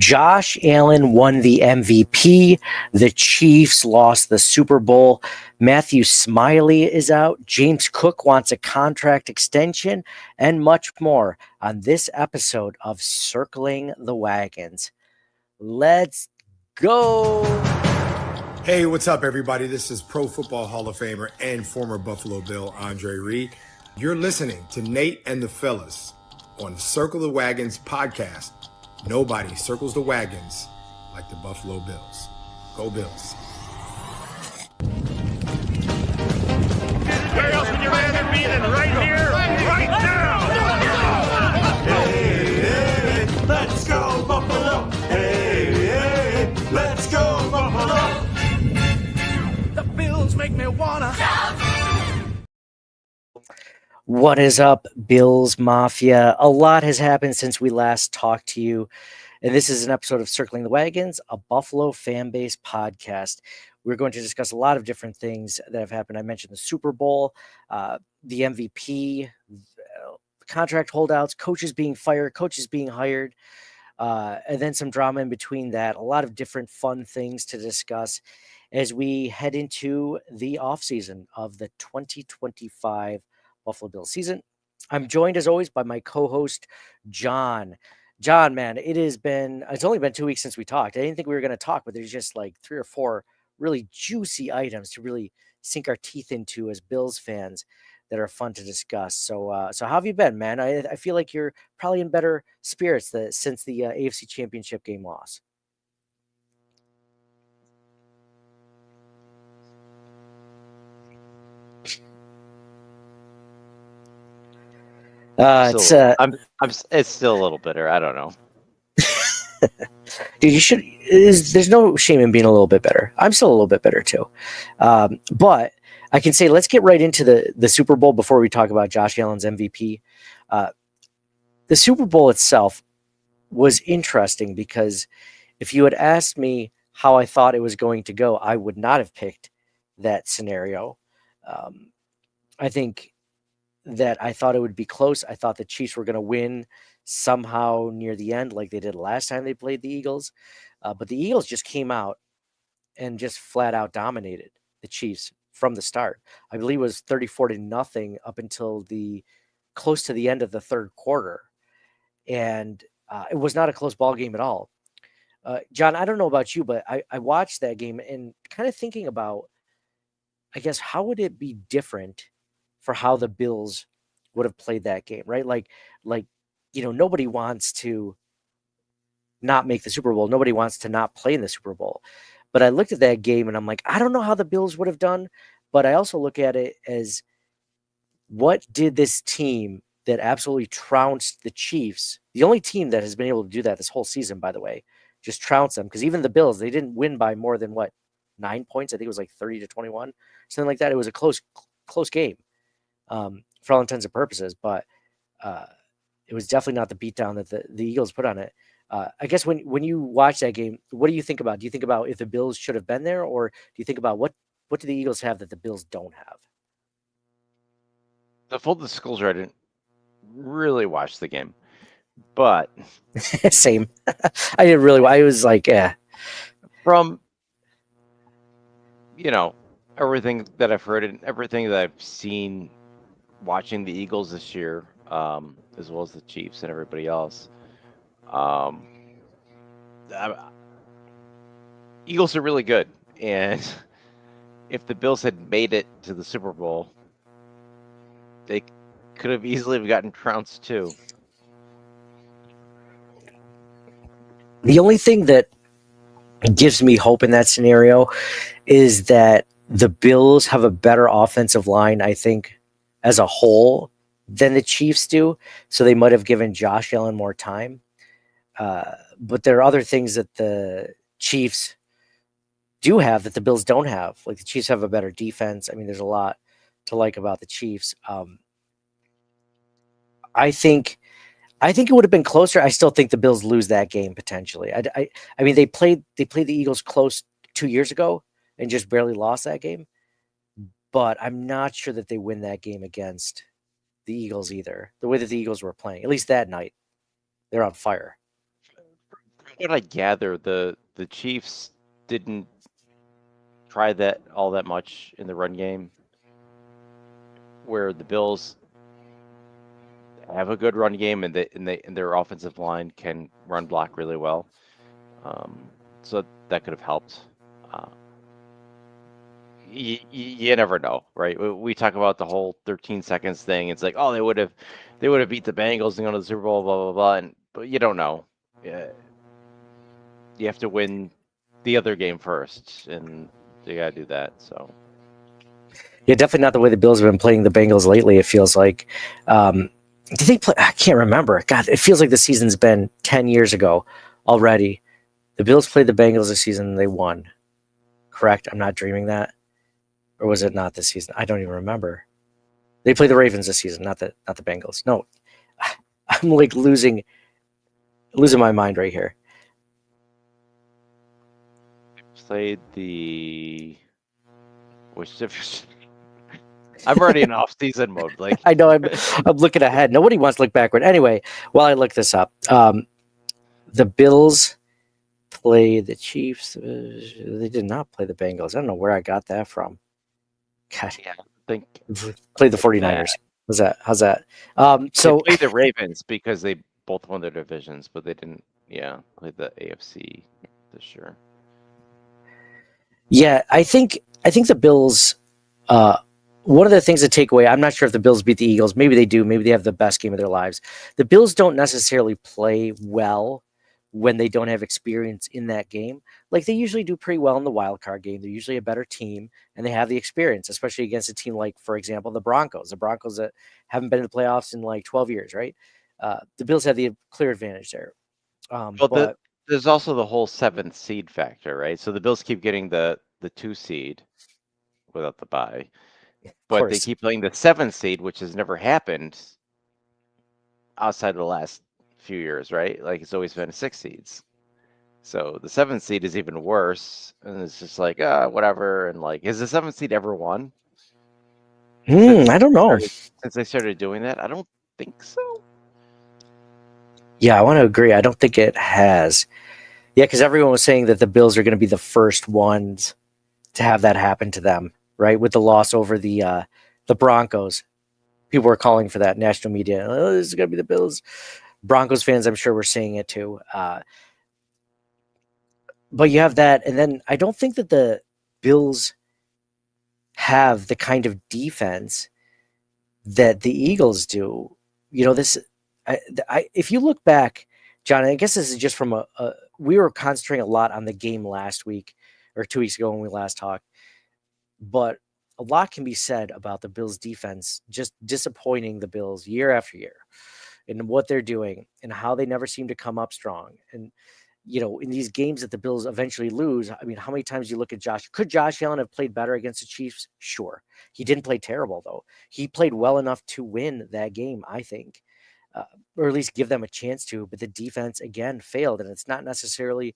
Josh Allen won the MVP. The Chiefs lost the Super Bowl. Matthew Smiley is out. James Cook wants a contract extension, and much more on this episode of Circling the Wagons. Let's go. Hey, what's up, everybody? This is Pro Football Hall of Famer and former Buffalo Bill Andre Reed. You're listening to Nate and the Fellas on Circle the Wagons podcast. Nobody circles the wagons like the Buffalo Bills. Go Bills. Where else would you rather be than right here, right now? Hey, hey, let's go Buffalo. Hey, hey, let's go Buffalo. The Bills make me wanna shout. What is up, Bills Mafia? A lot has happened since we last talked to you. And this is an episode of Circling the Wagons, a Buffalo fan-based podcast. We're going to discuss a lot of different things that have happened. I mentioned the Super Bowl, the MVP, contract holdouts, coaches being fired, coaches being hired, and then some drama in between that. A lot of different fun things to discuss as we head into the offseason of the 2025 Buffalo Bills season. I'm joined as always by my co-host, John. John, man, it's only been 2 weeks since we talked. I didn't think we were going to talk, but there's just like 3 or 4 really juicy items to really sink our teeth into as Bills fans that are fun to discuss. So how have you been, man? I feel like you're probably in better spirits since the AFC Championship game loss. It's still a little bitter. I don't know. Dude, there's no shame in being a little bit better. I'm still a little bit better too. But I can say, let's get right into the Super Bowl before we talk about Josh Allen's MVP. The Super Bowl itself was interesting because if you had asked me how I thought it was going to go, I would not have picked that scenario. I think that I thought it would be close. I thought the Chiefs were going to win somehow near the end like they did last time they played the Eagles. But the Eagles just came out and just flat out dominated the Chiefs from the start. I believe it was 34-0 up until close to the end of the third quarter. And it was not a close ball game at all. John, I don't know about you, but I watched that game and kind of thinking about, I guess, how would it be different for how the Bills would have played that game, right? Like, nobody wants to not make the Super Bowl. Nobody wants to not play in the Super Bowl. But I looked at that game and I'm like, I don't know how the Bills would have done, but I also look at it as, what did this team that absolutely trounced the Chiefs, the only team that has been able to do that this whole season, by the way, just trounce them, because even the Bills, they didn't win by more than 9 points. I think it was like 30-21, something like that. It was a close game. For all intents and purposes, but it was definitely not the beatdown that the Eagles put on it. I guess when you watch that game, what do you think about? Do you think about if the Bills should have been there, or do you think about what do the Eagles have that the Bills don't have? The full disclosure, I didn't really watch the game, but Same. I didn't really. I was like, yeah. From everything that I've heard and everything that I've seen watching the Eagles this year, as well as the Chiefs and everybody else, Eagles are really good. And if the Bills had made it to the Super Bowl, they could have easily gotten trounced too. The only thing that gives me hope in that scenario is that the Bills have a better offensive line, I think, as a whole than the Chiefs do. So they might have given Josh Allen more time. But there are other things that the Chiefs do have that the Bills don't have. Like, the Chiefs have a better defense. I mean, there's a lot to like about the Chiefs. I think it would have been closer. I still think the Bills lose that game potentially. I mean, they played the Eagles close 2 years ago and just barely lost that game. But I'm not sure that they win that game against the Eagles either. The way that the Eagles were playing, at least that night, they're on fire. what I gather, the Chiefs didn't try that all that much in the run game, where the Bills have a good run game and their offensive line can run block really well. So that could have helped. You never know, right? We talk about the whole 13 seconds thing. It's like, oh, they would have beat the Bengals and gone to the Super Bowl, blah blah blah. But you don't know. Yeah, you have to win the other game first, and you gotta do that. So Yeah, definitely not the way the Bills have been playing the Bengals lately. It feels like. Did they play? I can't remember. God, it feels like the season's been 10 years ago already. The Bills played the Bengals this season and they won. Correct? I'm not dreaming that. Or was it not this season? I don't even remember. They played the Ravens this season, not the Bengals. No. I'm like losing my mind right here. played the which division? I'm already in off-season mode. Like I know I'm looking ahead. Nobody wants to look backward. Anyway, while I look this up, the Bills play the Chiefs. They did not play the Bengals. I don't know where I got that from. God, yeah, I think play the 49ers. How's that? So they played the Ravens because they both won their divisions, but they didn't. Yeah, play the AFC this year. Yeah, I think the Bills. One of the things to take away, I'm not sure if the Bills beat the Eagles. Maybe they do. Maybe they have the best game of their lives. The Bills don't necessarily play well when they don't have experience in that game. Like they usually do pretty well in the wild card game. They're usually a better team and they have the experience, especially against a team like, for example, the Broncos. The Broncos that haven't been in the playoffs in like 12 years, right? The Bills have the clear advantage there. But there's also the whole 7th seed factor, right? So the Bills keep getting the 2 seed without the bye. But they keep playing the 7th seed, which has never happened outside of the last few years, right? Like it's always been 6 seeds. So the 7th seed is even worse, and it's just like whatever. And like, has the 7th seed ever won? I don't know. Since they started doing that, I don't think so. Yeah, I want to agree. I don't think it has. Yeah, because everyone was saying that the Bills are going to be the first ones to have that happen to them, right? With the loss over the Broncos. People were calling for that, national media. Oh, this is going to be the Bills. Broncos fans, I'm sure, were saying it too. But you have that, and then I don't think that the Bills have the kind of defense that the Eagles do. You know, if you look back, John, I guess this is just from we were concentrating a lot on the game last week or 2 weeks ago when we last talked, but a lot can be said about the Bills defense, just disappointing the Bills year after year in what they're doing and how they never seem to come up strong. And, you know, in these games that the Bills eventually lose, I mean, how many times you look at Josh? Could Josh Allen have played better against the Chiefs? Sure. He didn't play terrible, though. He played well enough to win that game, I think, or at least give them a chance to. But the defense, again, failed. And it's not necessarily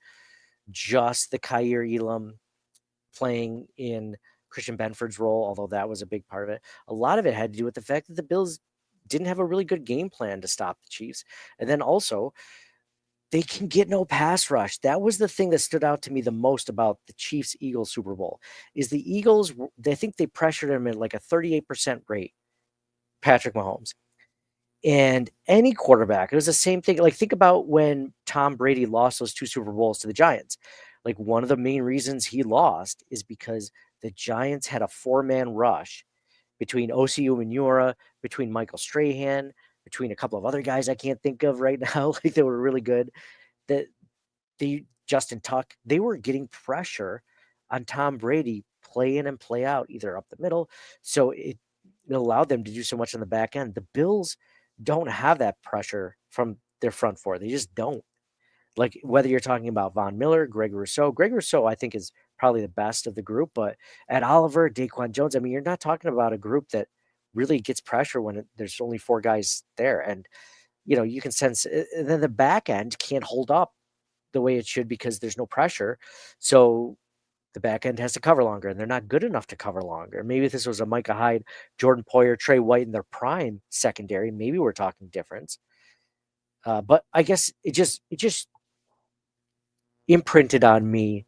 just the Kaiir Elam playing in Christian Benford's role, although that was a big part of it. A lot of it had to do with the fact that the Bills didn't have a really good game plan to stop the Chiefs. And then also, they can get no pass rush. That was the thing that stood out to me the most about the Chiefs-Eagles Super Bowl, is the Eagles, I think they pressured him at like a 38% rate, Patrick Mahomes. And any quarterback, it was the same thing. Like, think about when Tom Brady lost those 2 Super Bowls to the Giants. Like, one of the main reasons he lost is because the Giants had a 4-man rush between Osi Umenyiora, between Michael Strahan, between a couple of other guys I can't think of right now. Like, they were really good. That Justin Tuck, they were getting pressure on Tom Brady play in and play out, either up the middle. So it allowed them to do so much on the back end. The Bills don't have that pressure from their front four. They just don't. Like, whether you're talking about Von Miller, Greg Rousseau, I think is probably the best of the group, but Ed Oliver, Daquan Jones, I mean, you're not talking about a group that really gets pressure when there's only 4 guys there. And, you know, you can sense, and then the back end can't hold up the way it should because there's no pressure. So the back end has to cover longer, and they're not good enough to cover longer. Maybe if this was a Micah Hyde, Jordan Poyer, Trey White in their prime secondary, maybe we're talking difference. But I guess it just imprinted on me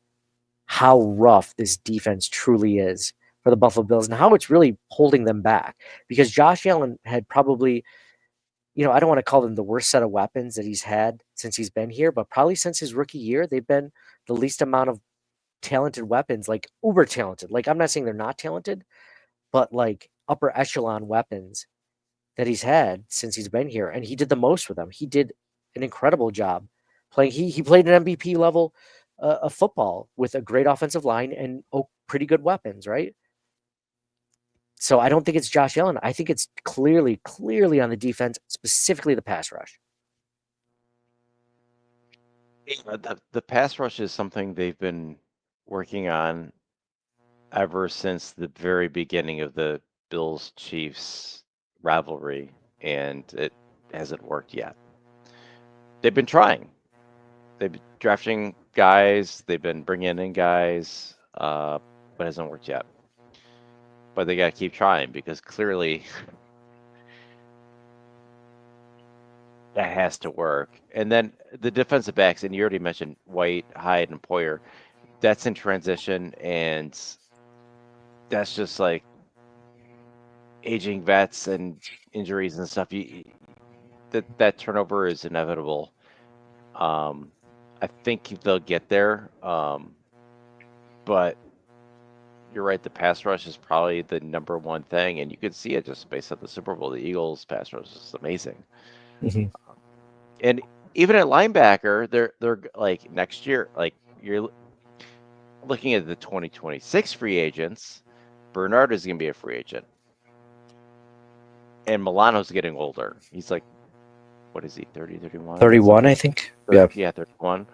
how rough this defense truly is for the Buffalo Bills and how it's really holding them back. Because Josh Allen had probably, I don't want to call them the worst set of weapons that he's had since he's been here, but probably since his rookie year, they've been the least amount of talented weapons, like uber talented. Like, I'm not saying they're not talented, but like upper echelon weapons that he's had since he's been here. And he did the most with them. He did an incredible job playing. He played an MVP level of football with a great offensive line and pretty good weapons, right? So I don't think it's Josh Allen. I think it's clearly on the defense, specifically the pass rush. The pass rush is something they've been working on ever since the very beginning of the Bills-Chiefs rivalry, and it hasn't worked yet. They've been trying. They've been drafting guys. They've been bringing in guys, but it hasn't worked yet. But they got to keep trying because clearly that has to work. And then the defensive backs, and you already mentioned White, Hyde, and Poyer. That's in transition, and that's just like aging vets and injuries and stuff. That turnover is inevitable. I think they'll get there, but you're right. The pass rush is probably the number one thing, and you could see it just based on the Super Bowl. The Eagles' pass rush is amazing, and even at linebacker, they're like next year. Like you're looking at the 2026 free agents. Bernard is going to be a free agent, and Milano's getting older. He's like, what is he? 30, 31? 31, I think. 30, yeah, 31.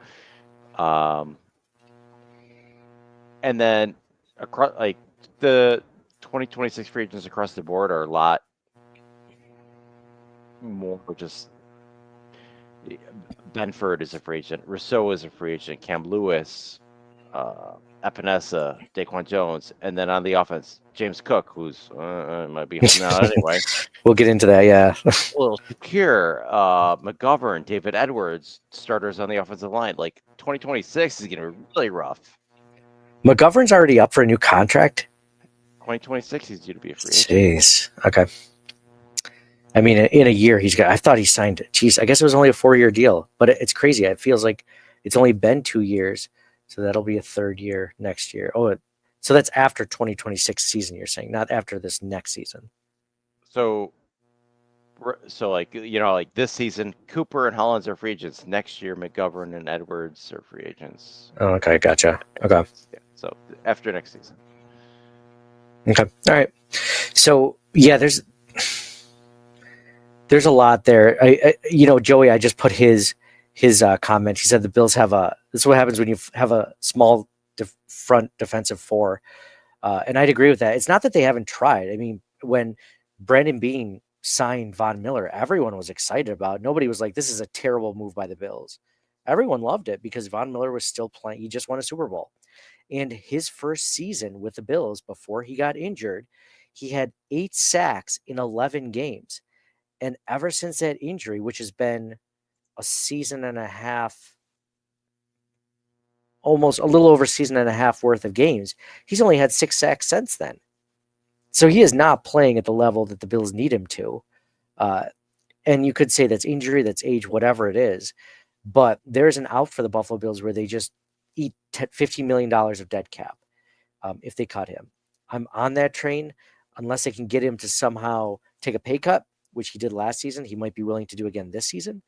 And then across like the 2026 free agents across the board are a lot more just Benford is a free agent, Rousseau is a free agent, Cam Lewis, Epinesa, Daquan Jones, and then on the offense, James Cook, who's might be holding out anyway. We'll get into that, yeah. A little secure, McGovern, David Edwards, starters on the offensive line. Like 2026 is going to be really rough. McGovern's already up for a new contract. 2026, he's due to be a free agent. Jeez. Okay. I mean, in a year, I thought he signed it. Jeez, I guess it was only a 4-year deal, but it's crazy. It feels like it's only been 2 years. So that'll be a 3rd year next year. Oh, so that's after 2026 season, you're saying, not after this next season. So like, like this season, Cooper and Hollins are free agents. Next year, McGovern and Edwards are free agents. Oh, okay. Gotcha. Okay. Yeah, so after next season. Okay. All right. So yeah, there's a lot there. Joey, I just put his comment. He said the Bills this is what happens when you have a small front defensive four. And I'd agree with that. It's not that they haven't tried. I mean, when Brandon Beane signed Von Miller, everyone was excited about it. Nobody was like, this is a terrible move by the Bills. Everyone loved it because Von Miller was still playing. He just won a Super Bowl. And his first season with the Bills before he got injured, he had 8 sacks in 11 games. And ever since that injury, which has been a season and a half, almost a little over a season and a half worth of games, he's only had 6 sacks since then. So he is not playing at the level that the Bills need him to. And you could say that's injury, that's age, whatever it is. But there's an out for the Buffalo Bills where they just eat $15 million of dead cap if they cut him. I'm on that train unless they can get him to somehow take a pay cut, which he did last season. He might be willing to do again this season.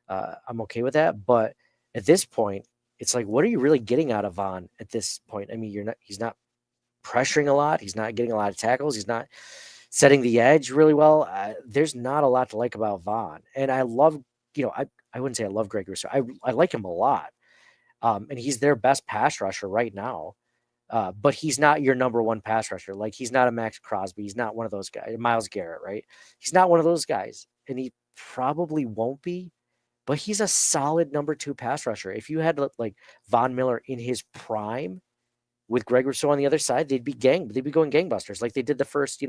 I'm okay with that. But at this point, it's like, what are you really getting out of Von at this point? I mean, he's not pressuring a lot. He's not getting a lot of tackles. He's not setting the edge really well. There's not a lot to like about Von. And I love, I wouldn't say I love Greg Rousseau. I like him a lot. And he's their best pass rusher right now. But he's not your number one pass rusher. Like, he's not a Max Crosby. He's not one of those guys. Myles Garrett, right? He's not one of those guys. And he probably won't be. But he's a solid number 2 pass rusher. If you had like Von Miller in his prime with Greg Rousseau on the other side, they'd be going gangbusters like they did the first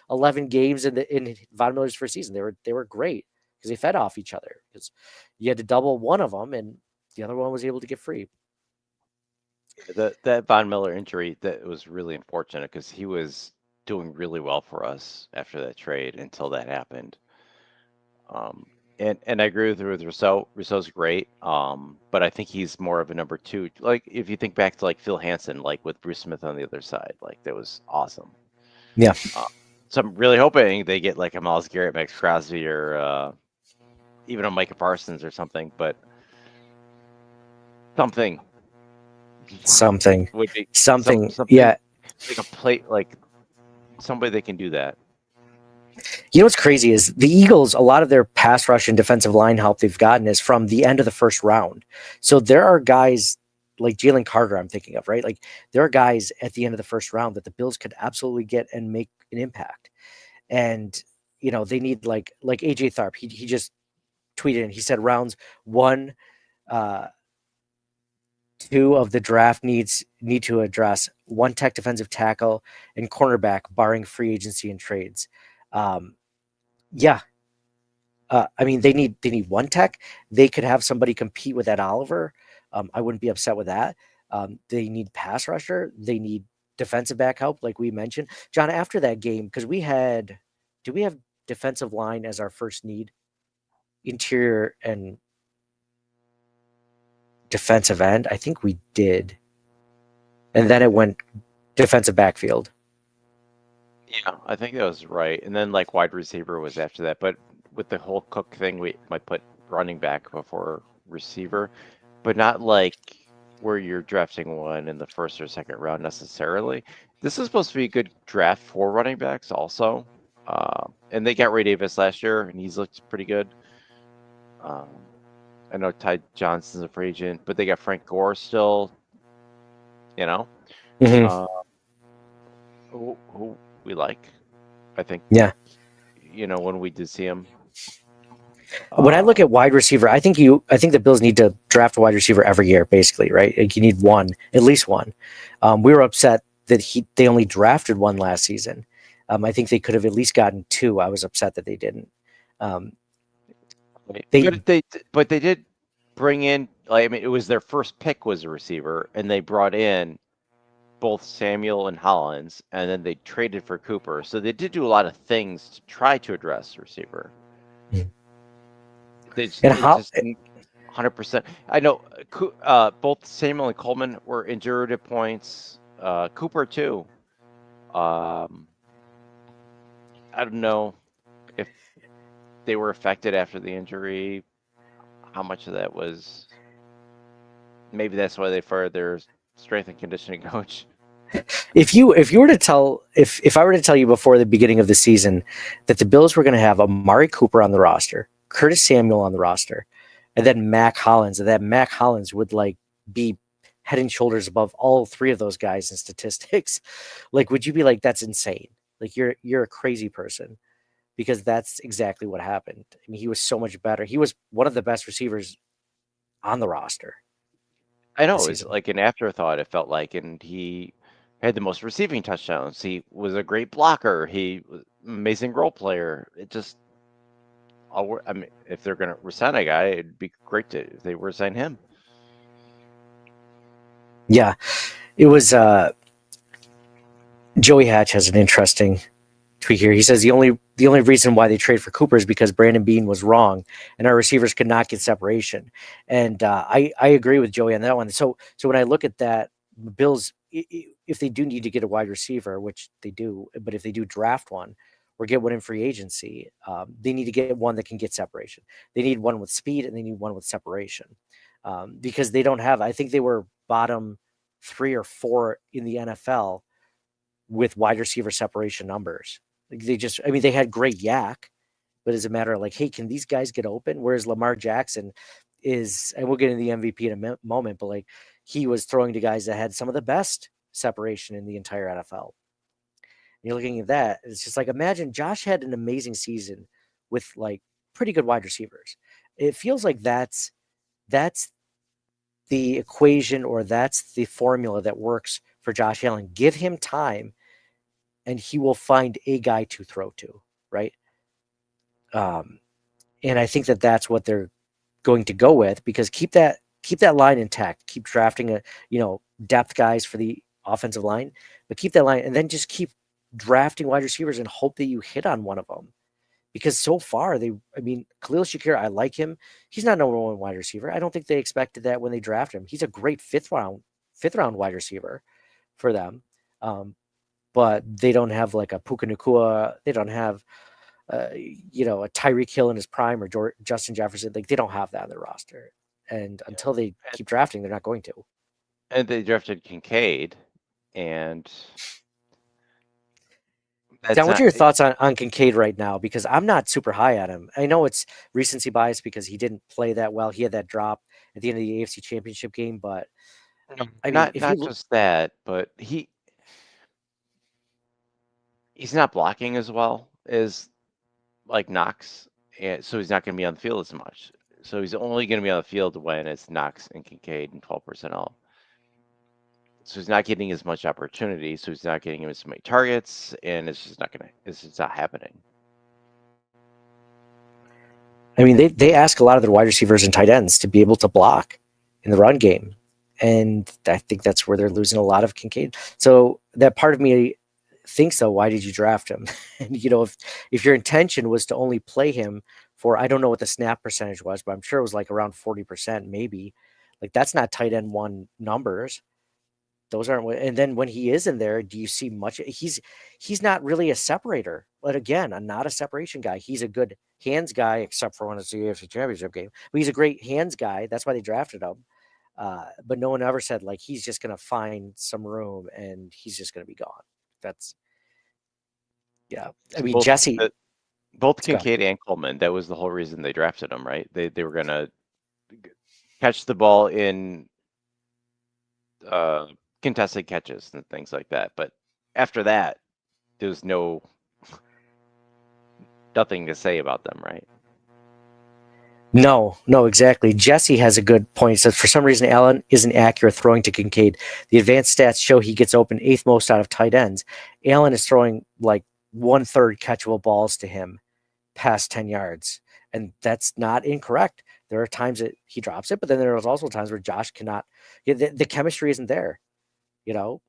11 games in Von Miller's first season. They were great because they fed off each other because you had to double one of them and the other one was able to get free. That Von Miller injury, that was really unfortunate because he was doing really well for us after that trade until that happened. And I agree with Rousseau. Rousseau's great, but I think he's more of a number two. Like if you think back to like Phil Hansen, like with Bruce Smith on the other side, like that was awesome. Yeah. So I'm really hoping they get like a Myles Garrett, Max Crosby, or even a Micah Parsons or something. But something would be something. something Yeah. like a plate, like somebody that can do that. You know what's crazy is the Eagles, a lot of their pass rush and defensive line help they've gotten is from the end of the first round. So there are guys like Jalen Carter, I'm thinking of, right? Like there are guys at the end of the first round that the Bills could absolutely get and make an impact. And, you know, they need like AJ Tharp. He just tweeted and he said rounds 1, 2 of the draft need to address one tech defensive tackle and cornerback, barring free agency and trades. Yeah, I mean, they need one tech. They could have somebody compete with Ed Oliver. I wouldn't be upset with that. They need pass rusher. They need defensive back help, like we mentioned. John, after that game, because do we have defensive line as our first need? Interior and defensive end? I think we did. And then it went defensive backfield. Yeah, I think that was right. And then like wide receiver was after that. But with the whole Cook thing, we might put running back before receiver, but not like where you're drafting one in the first or second round necessarily. This is supposed to be a good draft for running backs also. And they got Ray Davis last year, and he's looked pretty good. I know Ty Johnson's a free agent, but they got Frank Gore still, you know, who we like. I think, yeah, you know, when we did see him. When I look at wide receiver, I think the Bills need to draft a wide receiver every year, basically, right? Like you need one, at least one. We were upset that they only drafted one last season. I think they could have at least gotten 2. I was upset that they didn't. But they did bring in, like, I mean, it was their first pick was a receiver, and they brought in both Samuel and Hollins, and then they traded for Cooper. So they did do a lot of things to try to address receiver. They just 100%. I know both Samuel and Coleman were injured at points. Cooper too. I don't know if they were affected after the injury. How much of that was? Maybe that's why they fired their strength and conditioning coach. If I were to tell you before the beginning of the season that the Bills were going to have Amari Cooper on the roster, Curtis Samuel on the roster, and then Mac Hollins, and that Mac Hollins would like be head and shoulders above all 3 of those guys in statistics, like would you be like, that's insane? Like you're a crazy person, because that's exactly what happened. I mean, he was so much better. He was one of the best receivers on the roster. I know, it was like an afterthought, it felt like, and he had the most receiving touchdowns. He was a great blocker. He was an amazing role player. It just, I mean, if they're going to resign a guy, it'd be great if they resign him. Yeah, it was. Joey Hatch has an interesting tweet here. He says the only reason why they trade for Cooper is because Brandon Beane was wrong, and our receivers could not get separation. And I agree with Joey on that one. So when I look at that, Bills, if they do need to get a wide receiver, which they do, but if they do draft one or get one in free agency, they need to get one that can get separation. They need one with speed, and they need one with separation, because they don't have. I think they were bottom 3 or 4 in the NFL with wide receiver separation numbers. Like they had great yak, but it's a matter of like, hey, can these guys get open? Whereas Lamar Jackson is, and we'll get into the MVP in a moment, but like he was throwing to guys that had some of the best separation in the entire NFL. And you're looking at that, it's just like, imagine Josh had an amazing season with like pretty good wide receivers. It feels like that's the equation, or that's the formula that works for Josh Allen. Give him time, and he will find a guy to throw to, right? And I think that that's what they're going to go with, because keep that line intact. Keep drafting depth guys for the offensive line, but keep that line and then just keep drafting wide receivers and hope that you hit on one of them. Because so far, Khalil Shakir, I like him. He's not number one wide receiver. I don't think they expected that when they drafted him. He's a great fifth round wide receiver for them. But they don't have like a Puka Nacua. They don't have, a Tyreek Hill in his prime or Justin Jefferson. Like they don't have that on their roster. And until they keep drafting, they're not going to. And they drafted Kincaid, and Dan, what are your thoughts on Kincaid right now? Because I'm not super high on him. I know it's recency bias because he didn't play that well. He had that drop at the end of the AFC Championship game, but not just that, but he's not blocking as well as like Knox, and so he's not going to be on the field as much. So he's only going to be on the field when it's Knox and Kincaid and 12 personnel. So he's not getting as much opportunity. So he's not getting as many targets, and it's just not happening. I mean, they ask a lot of their wide receivers and tight ends to be able to block in the run game. And I think that's where they're losing a lot of Kincaid. So that part of me thinks, though, why did you draft him? And, if your intention was to only play him for, I don't know what the snap percentage was, but I'm sure it was like around 40%, maybe. Like that's not tight end one numbers. Those aren't, and then when he is in there, do you see much? He's not really a separator. But again, I'm not a separation guy. He's a good hands guy, except for when it's the AFC Championship game. But he's a great hands guy. That's why they drafted him. But no one ever said like he's just going to find some room and he's just going to be gone. That's I mean, both, Jesse, both Kincaid and Coleman. That was the whole reason they drafted him, right? They were going to catch the ball in contested catches and things like that. But after that, there's nothing to say about them, right? No, exactly. Jesse has a good point. He says, for some reason, Allen isn't accurate throwing to Kincaid. The advanced stats show he gets open 8th most out of tight ends. Allen is throwing like 1/3 catchable balls to him past 10 yards. And that's not incorrect. There are times that he drops it, but then there are also times where Josh cannot. The chemistry isn't there, It's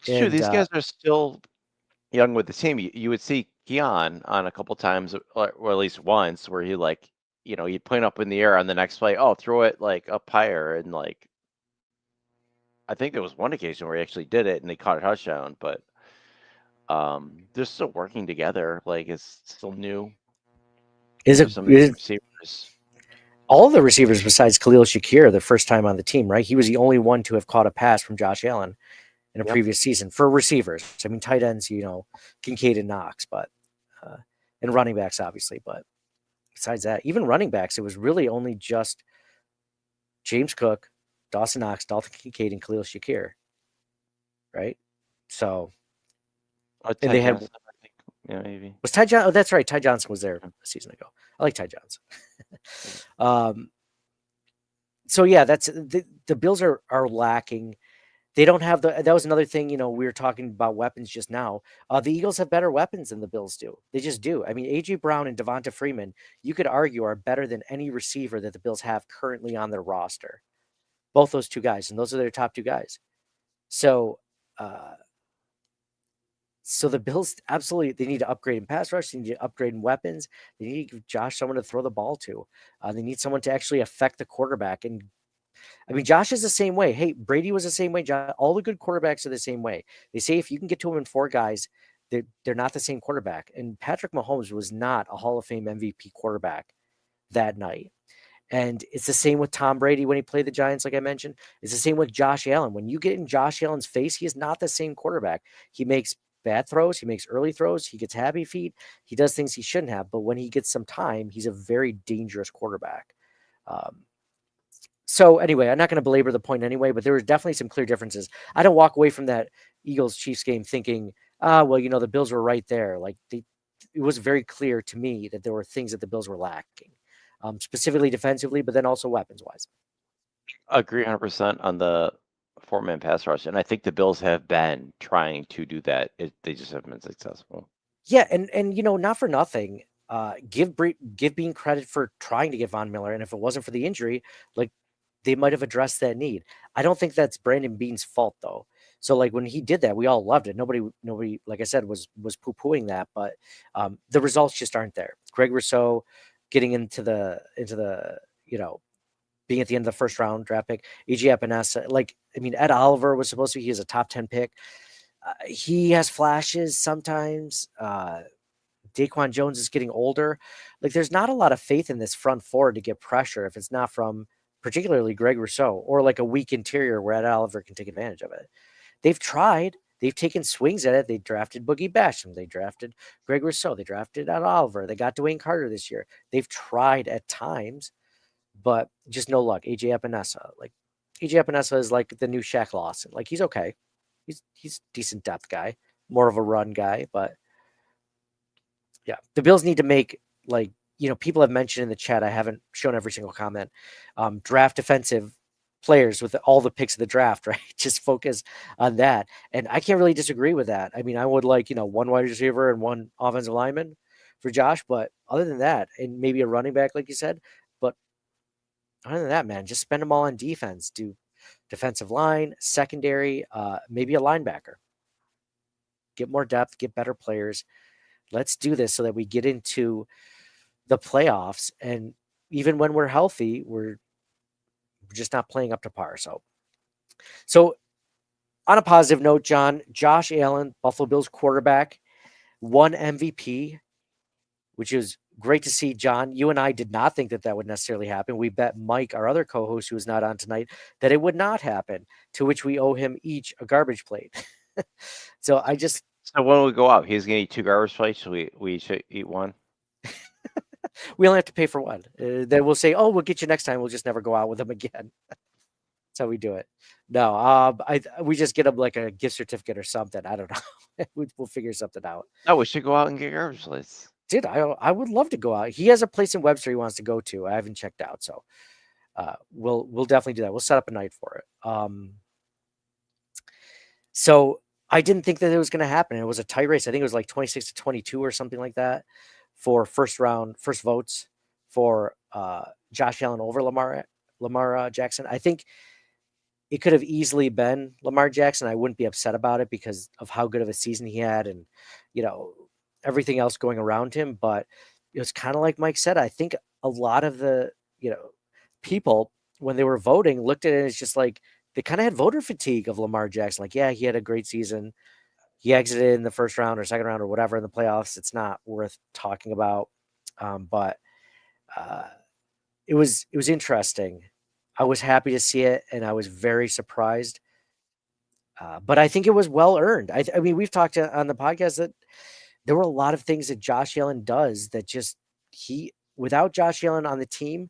true. These guys are still young with the team. You would see Keon on a couple times, or at least once, where he he'd point up in the air on the next play. Oh, throw it like up higher, and I think there was one occasion where he actually did it and they caught a touchdown. But they're still working together. Like it's still new. Receivers? All the receivers besides Khalil Shakir, the first time on the team, right? He was the only one to have caught a pass from Josh Allen in a previous season for receivers. I mean, tight ends, Kincaid and Knox, but and running backs, obviously. But besides that, even running backs, it was really only just James Cook, Dawson Knox, Dalton Kincaid, and Khalil Shakir, right? So, and they had, I think, maybe was Ty Johnson? Oh, that's right. Ty Johnson was there a season ago. I like Ty Johnson. So yeah, that's the Bills are lacking. They don't have that was another thing, we were talking about weapons just now. The Eagles have better weapons than the Bills do. They just do. I mean, AJ Brown and Devonta Freeman, you could argue are better than any receiver that the Bills have currently on their roster. Both those two guys, and those are their top two guys. So, the Bills absolutely, they need to upgrade in pass rush. They need to upgrade in weapons. They need to give Josh someone to throw the ball to. They need someone to actually affect the quarterback. And I mean, Josh is the same way. Hey, Brady was the same way. All the good quarterbacks are the same way. They say if you can get to them in 4 guys, they're not the same quarterback. And Patrick Mahomes was not a Hall of Fame MVP quarterback that night. And it's the same with Tom Brady when he played the Giants, like I mentioned. It's the same with Josh Allen. When you get in Josh Allen's face, he is not the same quarterback. He makes bad throws. He makes early throws. He gets happy feet. He does things he shouldn't have. But when he gets some time, he's a very dangerous quarterback. So anyway, I'm not going to belabor the point anyway, but there were definitely some clear differences. I don't walk away from that Eagles-Chiefs game thinking, the Bills were right there. Like it was very clear to me that there were things that the Bills were lacking, specifically defensively, but then also weapons-wise. Agree 100% on the 4-man pass rush, and I think the Bills have been trying to do that. They just haven't been successful. Yeah, and not for nothing. Give Bean credit for trying to get Von Miller, and if it wasn't for the injury, like they might have addressed that need. I don't think that's Brandon Beane's fault though. So like when he did that, we all loved it. Nobody, like I said, was poo-pooing that, but the results just aren't there. Greg Rousseau getting into the being at the end of the first round draft pick. AJ Epinesa, like I mean, Ed Oliver was supposed to be. He is a top 10 pick. He has flashes sometimes. Daquan Jones is getting older. Like there's not a lot of faith in this front four to get pressure if it's not from particularly Greg Rousseau or like a weak interior where Ed Oliver can take advantage of it. They've tried. They've taken swings at it. They drafted Boogie Basham. They drafted Greg Rousseau. They drafted Ed Oliver. They got Dwayne Carter this year. They've tried at times, but just no luck. AJ Epinesa. Like AJ Epinesa is like the new Shaq Lawson. Like he's okay. He's decent depth guy, more of a run guy, but yeah, the Bills need to make, like, people have mentioned in the chat, I haven't shown every single comment, draft defensive players with all the picks of the draft, right? Just focus on that. And I can't really disagree with that. I mean, I would like, one wide receiver and one offensive lineman for Josh, but other than that, and maybe a running back, like you said, but other than that, man, just spend them all on defense. Do defensive line, secondary, maybe a linebacker. Get more depth, get better players. Let's do this so that we get into the playoffs. And even when we're healthy, we're just not playing up to par. So on a positive note, John, Josh Allen, Buffalo Bills quarterback, won MVP, which is great to see. John, you and I did not think that would necessarily happen. We bet Mike, our other co-host who is not on tonight, that it would not happen, to which we owe him each a garbage plate. So when we go out, he's going to eat 2 garbage plates, so we should eat one. We only have to pay for one. Then we'll say, "Oh, we'll get you next time." We'll just never go out with him again. That's how we do it. No, we just get him like a gift certificate or something. I don't know. We'll figure something out. No, we should go out and get garbage plates. Dude, I would love to go out. He has a place in Webster he wants to go to. I haven't checked out, so we'll definitely do that. We'll set up a night for it. So I didn't think that it was going to happen. It was a tight race. I think it was like 26-22 or something like that for first votes for Josh Allen over Lamar Jackson. I think it could have easily been Lamar Jackson. I wouldn't be upset about it because of how good of a season he had and, everything else going around him. But it was kind of like Mike said. I think a lot of the, people, when they were voting, looked at it as just like, they kind of had voter fatigue of Lamar Jackson. Like, yeah, he had a great season. He exited in the first round or second round or whatever in the playoffs. It's not worth talking about. But it was interesting. I was happy to see it, and I was very surprised. But I think it was well earned. I mean, we've talked on the podcast that there were a lot of things that Josh Allen does that just without Josh Allen on the team,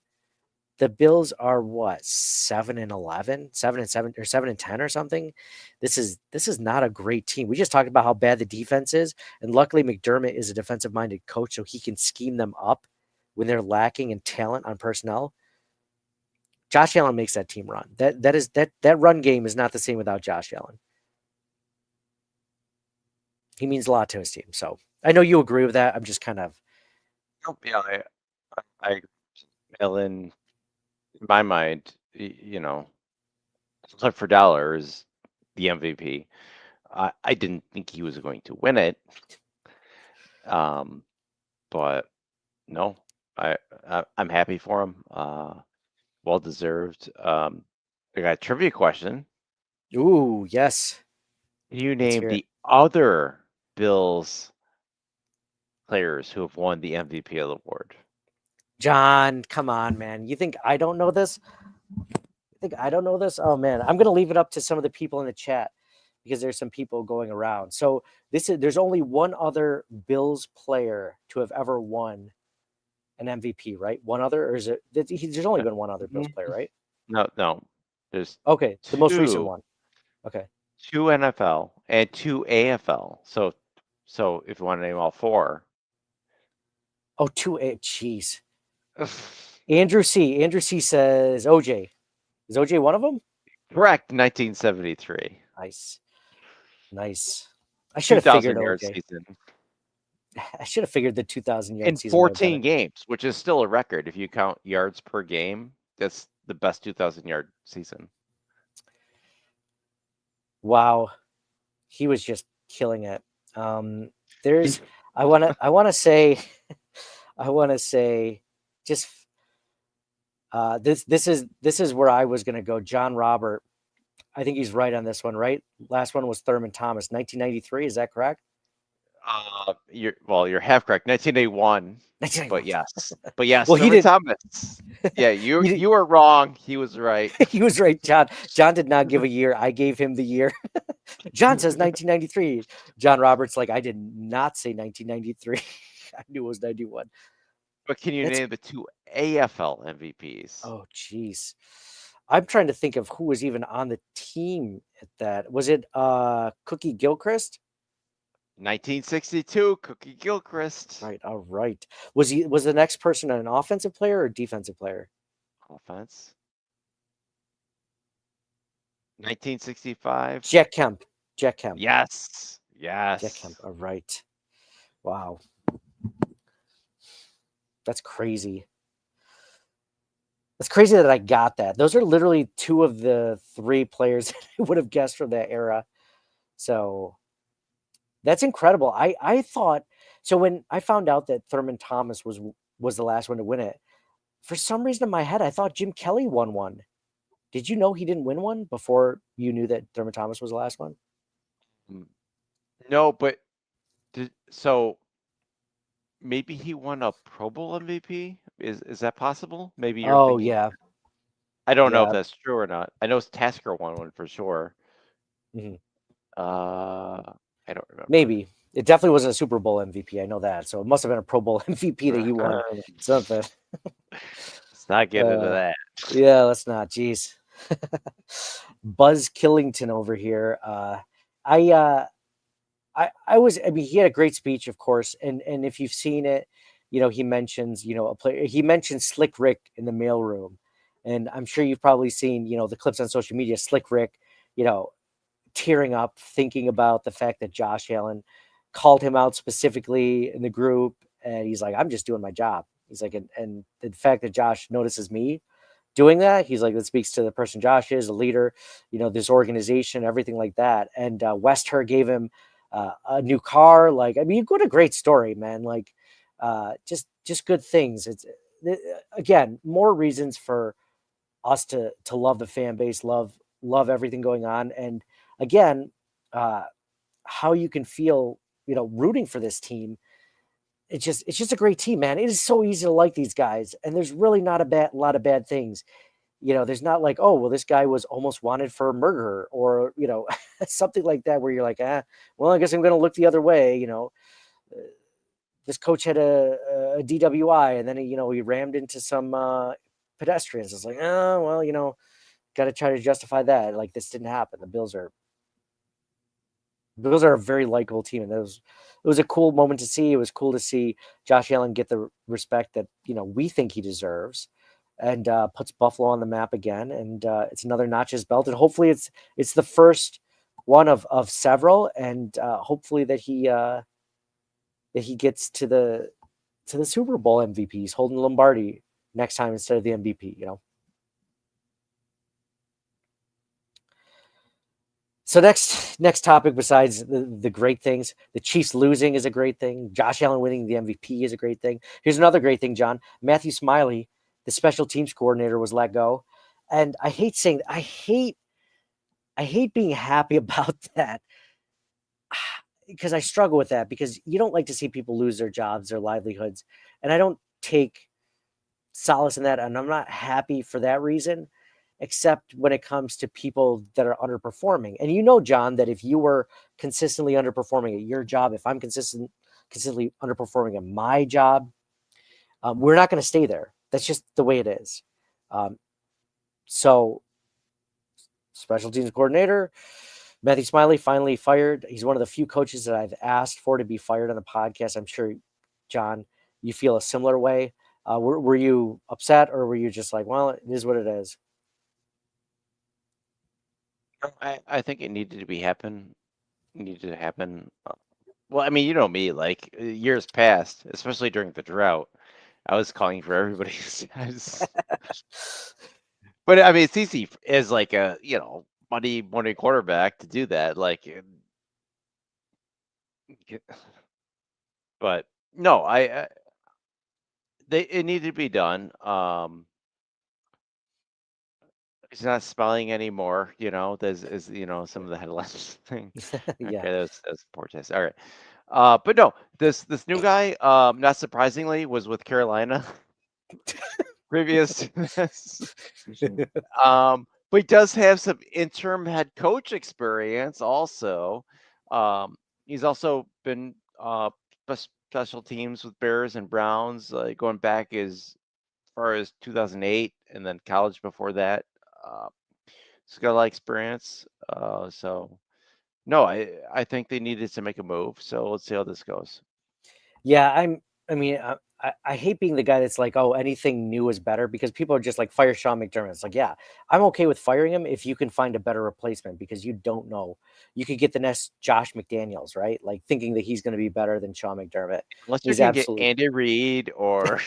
the Bills are what, 7-11, 7-7 or 7-10 or something. This is not a great team. We just talked about how bad the defense is, and luckily McDermott is a defensive-minded coach, so he can scheme them up when they're lacking in talent on personnel. Josh Allen makes that team run. That run game is not the same without Josh Allen. He means a lot to his team. So I know you agree with that. I'm just kind of. Yeah, I Allen. In my mind, flip for dollar is the MVP. I didn't think he was going to win it, but no, I'm happy for him. Well deserved. I got a trivia question. Ooh, yes. Can you name the other Bills players who have won the MVP award? John, come on, man. You think I don't know this? Oh, man. I'm going to leave it up to some of the people in the chat because there's some people going around. So there's only one other Bills player to have ever won an MVP, right? One other, or is it? There's only been one other Bills player, right? No. There's the most recent one. Okay. 2 NFL and 2 AFL. So if you want to name all 4. Oh, 2 A. Jeez. Andrew C says OJ. Is OJ one of them? Correct. 1973. Nice. I should have figured OJ. Season. I should have figured the 2,000 yard in season 14 games, which is still a record if you count yards per game. That's the best 2,000-yard season. Wow, he was just killing it. There's, I want to say, just this is where I was going to go. John Robert, I think he's right on this one. Right, last one was Thurman Thomas, 1993. Is that correct? You're half correct. 1981. But yes. Well, he Thurman did. Thomas. Yeah, you were wrong. He was right. He was right. John did not give a year. I gave him the year. John says 1993. John Roberts, like, I did not say 1993. I knew it was 91. But can you name the 2 AFL MVPs? Oh, geez. I'm trying to think of who was even on the team at that. Was it Cookie Gilchrist? 1962, Cookie Gilchrist. Right. All right. Was the next person an offensive player or defensive player? Offense. 1965. Jack Kemp. Yes. Jack Kemp. All right. Wow. That's crazy. It's crazy that I got that. Those are literally 2 of the 3 players that I would have guessed from that era. So that's incredible. I thought, so when I found out that Thurman Thomas was the last one to win it, for some reason in my head, I thought Jim Kelly won one. Did you know he didn't win one before you knew that Thurman Thomas was the last one? No, but so maybe he won a Pro Bowl MVP? Is that possible? Maybe you're thinking. Yeah. I don't know if that's true or not. I know Tasker won one for sure. Mm-hmm. I don't remember. Maybe. It definitely wasn't a Super Bowl MVP. I know that. So it must have been a Pro Bowl MVP that he won. Something. Let's not get into that. Yeah, let's not. Jeez. Buzz Killington over here. I mean, he had a great speech, of course. And if you've seen it, he mentions, a player. He mentions Slick Rick in the mailroom. And I'm sure you've probably seen, the clips on social media, Slick Rick, tearing up, thinking about the fact that Josh Allen called him out specifically in the group. And he's like, I'm just doing my job. He's like, and the fact that Josh notices me doing that, he's like, that speaks to the person Josh is, a leader, this organization, everything like that. And Wester gave him a new car. Like, I mean, you got a great story, man. Like, just good things. It's again, more reasons for us to love the fan base, love everything going on. And again, how you can feel, rooting for this team. It's just a great team, man. It is so easy to like these guys, and there's really not a lot of bad things. There's not like, oh, well, this guy was almost wanted for murder, or something like that, where you're like, well, I guess I'm going to look the other way. This coach had a DWI, and then he rammed into some pedestrians. It's like, oh, well, got to try to justify that. Like, this didn't happen. The Bills are a very likable team, and it was a cool moment to see. It was cool to see Josh Allen get the respect that we think he deserves, and puts Buffalo on the map again. And it's another notch his belt, and hopefully it's the first one of several, and hopefully that he gets to the Super Bowl MVP. He's holding Lombardi next time instead of the MVP. So next topic, besides the great things, the Chiefs losing is a great thing. Josh Allen winning the MVP is a great thing. Here's another great thing, John. Matthew Smiley, the special teams coordinator, was let go. And I hate saying, I hate being happy about that, because I struggle with that, because you don't like to see people lose their jobs, their livelihoods. And I don't take solace in that. And I'm not happy for that reason, except when it comes to people that are underperforming. And John, that if you were consistently underperforming at your job, if I'm consistently underperforming at my job, we're not going to stay there. That's just the way it is. So special teams coordinator, Matthew Smiley, finally fired. He's one of the few coaches that I've asked for to be fired on the podcast. I'm sure, John, you feel a similar way. Were you upset, or were you just like, well, it is what it is? I think it needed to happen. Well, I mean, you know me, like years past, especially during the drought, I was calling for everybody. But I mean, it's easy as like a Monday morning quarterback to do that. Like, but no, it needed to be done. He's not smiling anymore. There's some of the headlines thing. Yeah. Okay, that's poor taste. All right. But no, this new guy, not surprisingly, was with Carolina previous to this. But he does have some interim head coach experience also. He's also been special teams with Bears and Browns, going back as far as 2008, and then college before that. He's got a lot of experience. So no, I think they needed to make a move. So let's see how this goes. Yeah, I hate being the guy that's like, oh, anything new is better, because people are just like, fire Sean McDermott. It's like, yeah, I'm okay with firing him if you can find a better replacement, because you don't know. You could get the next Josh McDaniels, right? Like thinking that he's going to be better than Sean McDermott. Unless you He's can get absolutely Andy Reid or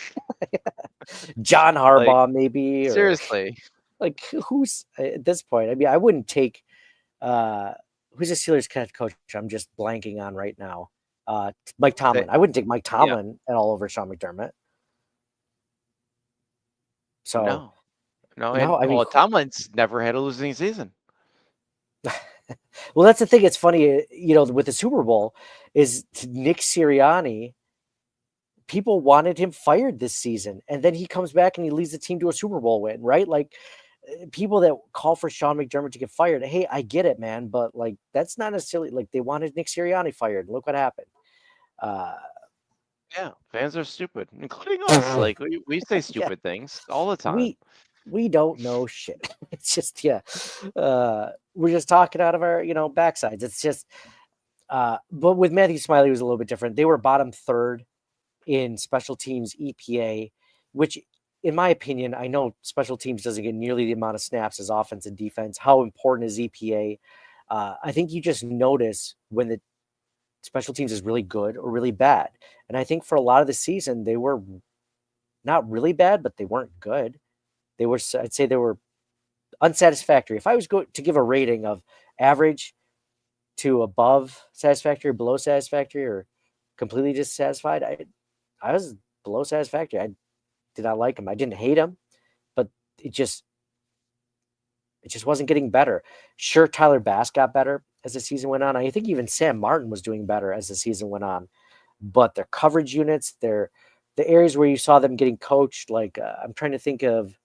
John like Harbaugh, maybe, or seriously. like who's at this point? I mean, I wouldn't take who's the Steelers head coach? I'm just blanking on right now. Mike Tomlin. I wouldn't take Mike Tomlin at all over Sean McDermott. So no, no, I mean, Tomlin's never had a losing season. well, that's the thing. It's funny, with the Super Bowl, is Nick Sirianni. People wanted him fired this season, and then he comes back and he leads the team to a Super Bowl win, right? Like, people that call for Sean McDermott to get fired. Hey, I get it, man, but like that's not necessarily like they wanted Nick Sirianni fired. Look what happened. Yeah, fans are stupid, including us. Like we say stupid things all the time. We don't know shit. It's just we're just talking out of our backsides. It's just but with Matthew Smiley, it was a little bit different. They were bottom third in special teams EPA, which in my opinion, I know special teams doesn't get nearly the amount of snaps as offense and defense. How important is EPA? I think you just notice when the special teams is really good or really bad. And I think for a lot of the season, they were not really bad, but they weren't good. I'd say they were unsatisfactory. If I was going to give a rating of average to above satisfactory, below satisfactory, or completely dissatisfied, I was below satisfactory. I did not like him. I didn't hate him, but it just wasn't getting better. Sure, Tyler Bass got better as the season went on. I think even Sam Martin was doing better as the season went on. But their coverage units, the areas where you saw them getting coached, like I'm trying to think of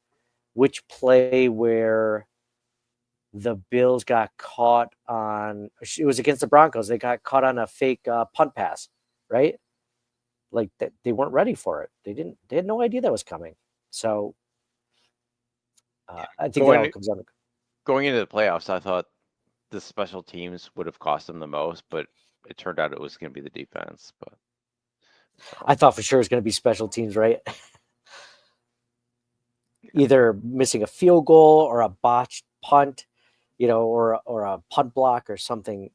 which play where the Bills got caught on. It was against the Broncos. They got caught on a fake punt pass, right? Like that, they weren't ready for it. They had no idea that was coming. So I think that all comes out. Going into the playoffs, I thought the special teams would have cost them the most, but it turned out it was going to be the defense. But I thought for sure it was going to be special teams, right? Either missing a field goal or a botched punt, or a punt block or something.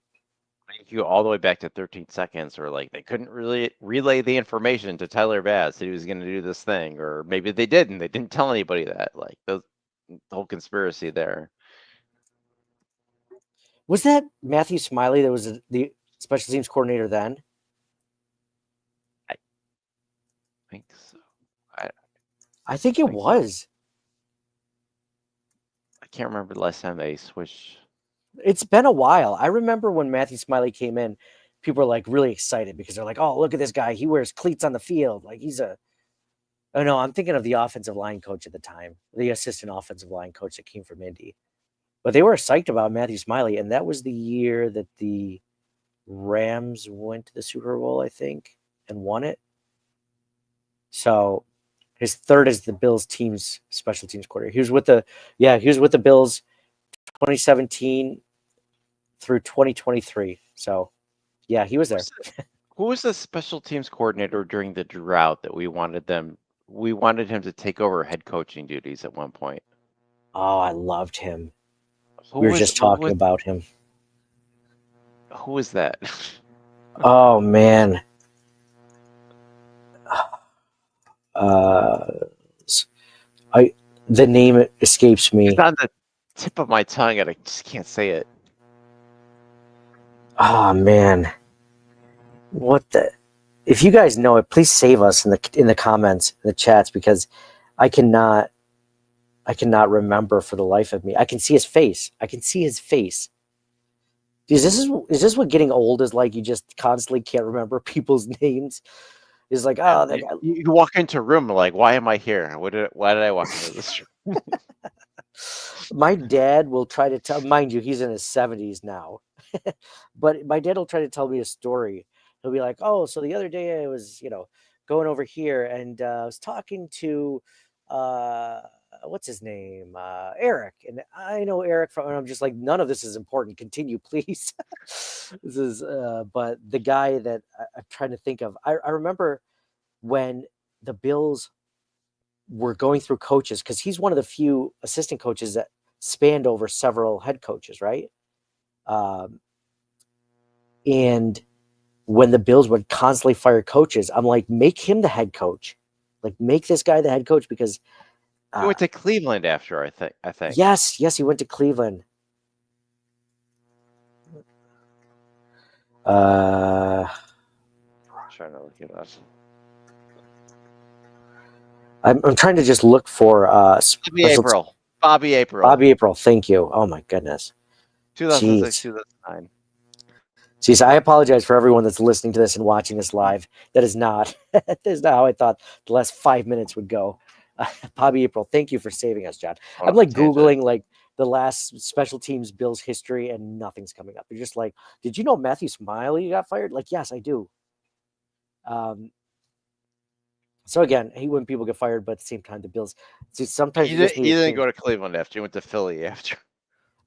If you go all the way back to 13 seconds, or like they couldn't really relay the information to Tyler Bass that he was going to do this thing, or maybe they didn't. They didn't tell anybody that. Like the whole conspiracy there. Was that Matthew Smiley that was the special teams coordinator then? I think so. I think it was. So. I can't remember the last time they switched. It's been a while. I remember when Matthew Smiley came in, people were like really excited because they're like, "Oh, look at this guy! He wears cleats on the field. Like he's a." Oh no, I'm thinking of the offensive line coach at the time, the assistant offensive line coach that came from Indy. But they were psyched about Matthew Smiley, and that was the year that the Rams went to the Super Bowl, I think, and won it. So his third is the Bills team's special teams coordinator. He was with the Bills 2017 through 2023. So yeah, he was there. Who was the special teams coordinator during the drought that we wanted him to take over head coaching duties at one point? Oh, I loved him. We were just talking about him. Who was that? Oh man. The name escapes me. It's on the tip of my tongue, and I just can't say it. Oh man, what the? If you guys know it, please save us in the comments, in the chats, because I cannot remember for the life of me. I can see his face. Is this what getting old is like? You just constantly can't remember people's names. It's like, oh, that guy. You walk into a room like, why am I here? Why did I walk into this room? My dad will try to tell, mind you, he's in his 70s now, but my dad will try to tell me a story. He'll be like, oh, so the other day I was, going over here and I was talking to, what's his name? Eric. And I know Eric from, and I'm just like, none of this is important. Continue, please. This is, but the guy that I'm trying to think of, I remember when the Bills were going through coaches, because he's one of the few assistant coaches that spanned over several head coaches, right? And when the Bills would constantly fire coaches, I'm like, make him the head coach. Like, make this guy the head coach, because he went to Cleveland after, I think. Yes, he went to Cleveland. I'm trying to look it up. I'm trying to just look for Bobby April. Bobby April, thank you. Oh my goodness. 2006, 2009. Jeez, I apologize for everyone that's listening to this and watching this live. That is not how I thought the last 5 minutes would go. Bobby April, thank you for saving us, John. I'm like Googling like the last special teams Bills history and nothing's coming up. You're just like, did you know Matthew Smiley got fired? Like, yes, I do. So again, I hate when people get fired, but at the same time, the Bills. See, sometimes he didn't go to Cleveland after. He went to Philly after.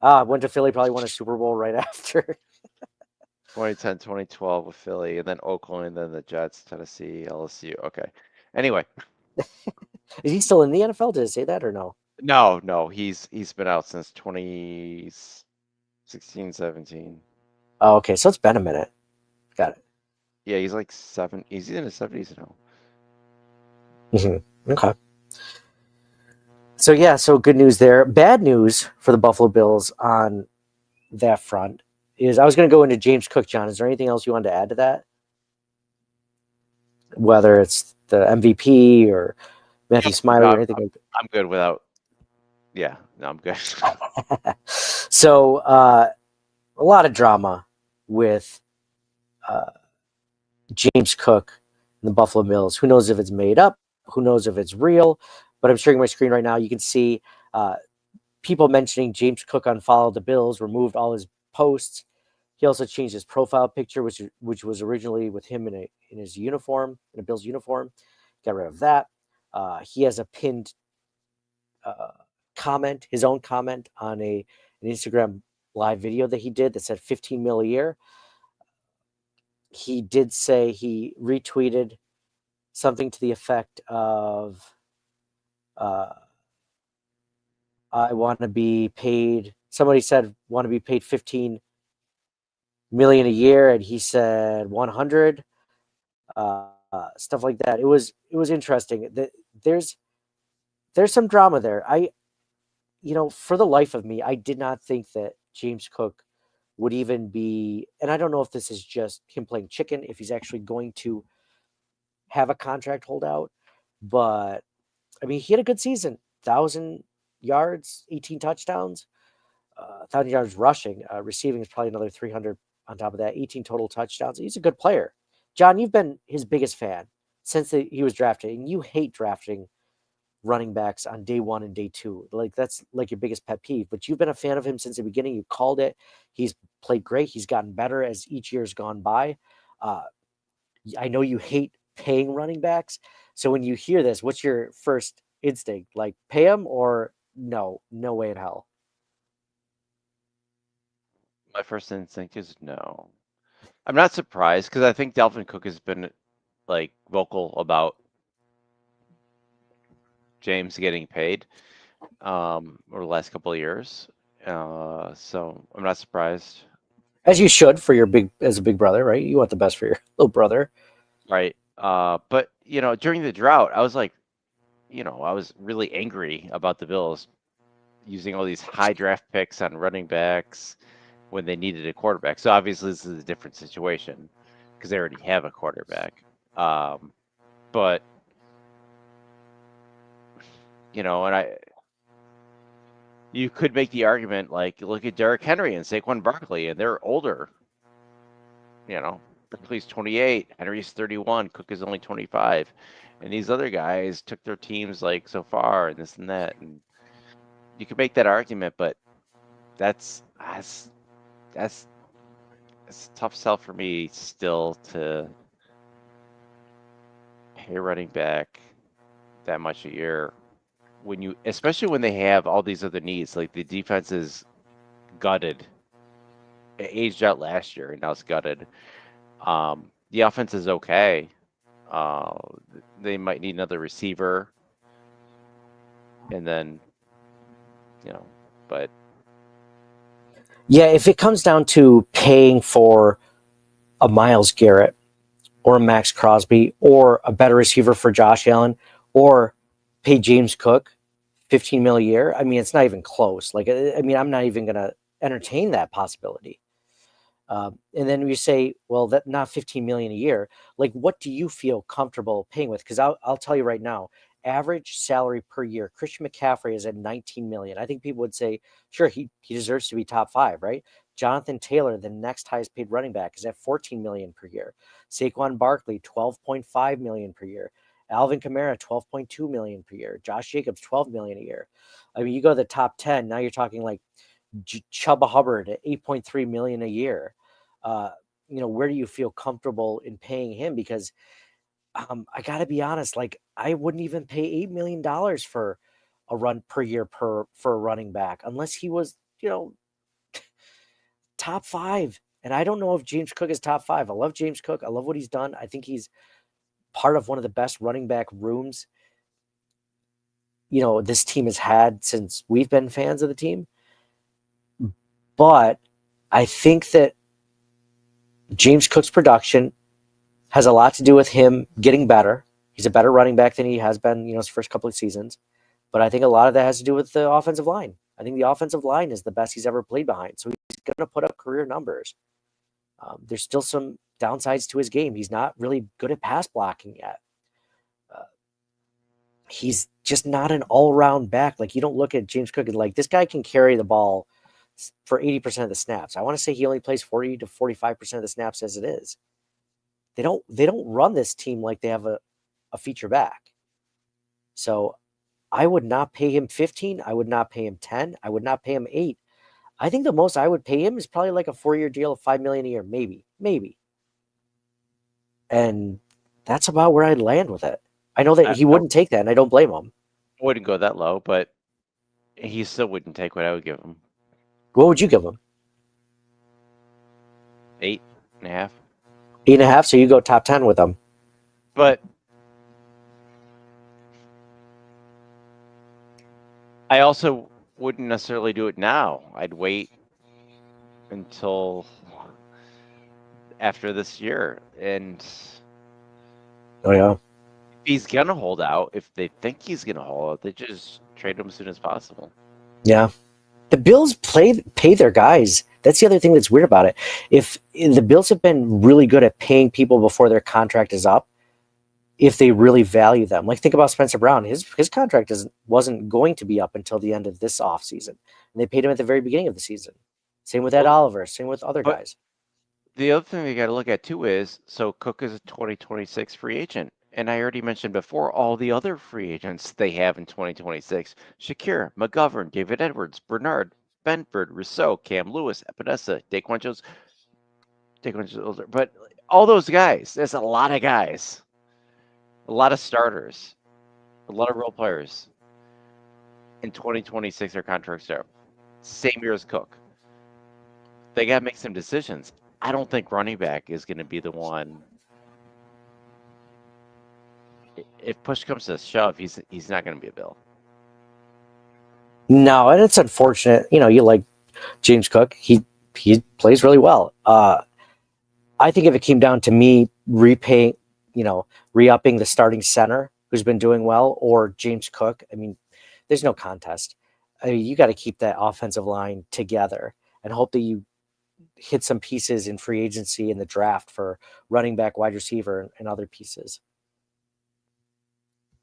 Went to Philly, probably won a Super Bowl right after. 2010, 2012 with Philly, and then Oakland, then the Jets, Tennessee, LSU. Okay. Anyway. Is he still in the NFL? Did it say that or no? No. He's been out since 2016, 17. Oh, okay. So it's been a minute. Got it. Yeah, he's like 7. He's in his 70s now. Mm-hmm. Okay. So good news there. Bad news for the Buffalo Bills on that front is I was going to go into James Cook, John. Is there anything else you wanted to add to that? Whether it's the MVP or Matthew Smiley or anything like that. I'm good without. Yeah, no, I'm good. So a lot of drama with James Cook and the Buffalo Bills. Who knows if it's made up? Who knows if it's real? But I'm sharing my screen right now. You can see people mentioning James Cook unfollowed the Bills, removed all his posts. He also changed his profile picture, which was originally with him in his uniform, in a Bills uniform. Got rid of that. He has a pinned comment, his own comment on an Instagram live video that he did that said 15 mil a year. He did say he retweeted something to the effect of, I want to be paid. Somebody said, want to be paid 15 million a year. And he said 100, stuff like that. It was interesting. There's some drama there. For the life of me, I did not think that James Cook would even be, and I don't know if this is just him playing chicken, if he's actually going to have a contract holdout, but I mean, he had a good season, 1,000 yards, 18 touchdowns, 1,000 yards rushing, receiving is probably another 300 on top of that, 18 total touchdowns. He's a good player. John, you've been his biggest fan since he was drafted, and you hate drafting running backs on day 1 and day 2. Like, that's like your biggest pet peeve, but you've been a fan of him since the beginning. You called it. He's played great. He's gotten better as each year's gone by. I know you hate paying running backs. So when you hear this, what's your first instinct? Like, pay him or no way in hell? My first instinct is no. I'm not surprised because I think Dalvin Cook has been like vocal about James getting paid over the last couple of years. So I'm not surprised. As you should as a big brother, right? You want the best for your little brother. Right. But during the drought, I was like, I was really angry about the Bills using all these high draft picks on running backs when they needed a quarterback. So obviously this is a different situation because they already have a quarterback. But you could make the argument, like, look at Derrick Henry and Saquon Barkley, and they're older. Barkley's 28, Henry's 31, Cook is only 25, and these other guys took their teams like so far and this and that, and you could make that argument, but that's a tough sell for me still to pay running back that much a year especially when they have all these other needs. Like the defense is gutted. It aged out last year and now it's gutted. The offense is okay. They might need another receiver, and then but yeah, if it comes down to paying for a Myles Garrett or a Max Crosby or a better receiver for Josh Allen or pay James Cook $15 million a year, I mean, it's not even close. Like, I mean, I'm not even going to entertain that possibility. And then you say, well, that not $15 million a year. Like, what do you feel comfortable paying with? Because I'll tell you right now, average salary per year, Christian McCaffrey is at $19 million. I think people would say, sure, he deserves to be top 5, right? Jonathan Taylor, the next highest paid running back, is at $14 million per year. Saquon Barkley, $12.5 million per year. Alvin Kamara, $12.2 million per year. Josh Jacobs, $12 million a year. I mean, you go to the top 10, now you're talking like Chuba Hubbard at $8.3 million a year. Where do you feel comfortable in paying him? Because I got to be honest, like, I wouldn't even pay $8 million for a run per year for a running back unless he was, top 5. And I don't know if James Cook is top 5. I love James Cook. I love what he's done. I think he's part of one of the best running back rooms, this team has had since we've been fans of the team. But I think that James Cook's production has a lot to do with him getting better. He's a better running back than he has been, his first couple of seasons. But I think a lot of that has to do with the offensive line. I think the offensive line is the best he's ever played behind. So he's going to put up career numbers. There's still some downsides to his game. He's not really good at pass blocking yet. He's just not an all-around back. Like, you don't look at James Cook and like, this guy can carry the ball for 80% of the snaps. I want to say he only plays 40 to 45% of the snaps as it is. They don't run this team like they have a feature back. So I would not pay him 15. I would not pay him 10. I would not pay him 8. I think the most I would pay him is probably like a 4-year deal of $5 million a year, maybe. And that's about where I'd land with it. I know that he wouldn't take that, and I don't blame him. I wouldn't go that low, but he still wouldn't take what I would give him. What would you give him? 8.5. 8.5. So you go top 10 with him. But I also wouldn't necessarily do it now. I'd wait until after this year. And oh yeah, if he's gonna hold out, if they think he's gonna hold out, they just trade him as soon as possible. Yeah. The Bills pay their guys. That's the other thing that's weird about it. If the Bills have been really good at paying people before their contract is up, if they really value them. Like, think about Spencer Brown. His contract wasn't going to be up until the end of this offseason. And they paid him at the very beginning of the season. Same with Ed Oliver. Same with other guys. The other thing we got to look at, too, is, so Cook is a 2026 free agent. And I already mentioned before all the other free agents they have in 2026. Shakir, McGovern, David Edwards, Bernard, Benford, Rousseau, Cam Lewis, Epinesa, Daquan Jones. But all those guys, there's a lot of guys. A lot of starters. A lot of role players. In 2026, their contracts are same year as Cook. They got to make some decisions. I don't think running back is going to be the one. If push comes to shove, he's not going to be a Bill. No, and it's unfortunate. You like James Cook. He plays really well. I think if it came down to me re-upping the starting center, who's been doing well, or James Cook. I mean, there's no contest. I mean, you got to keep that offensive line together and hope that you hit some pieces in free agency in the draft for running back, wide receiver, and other pieces.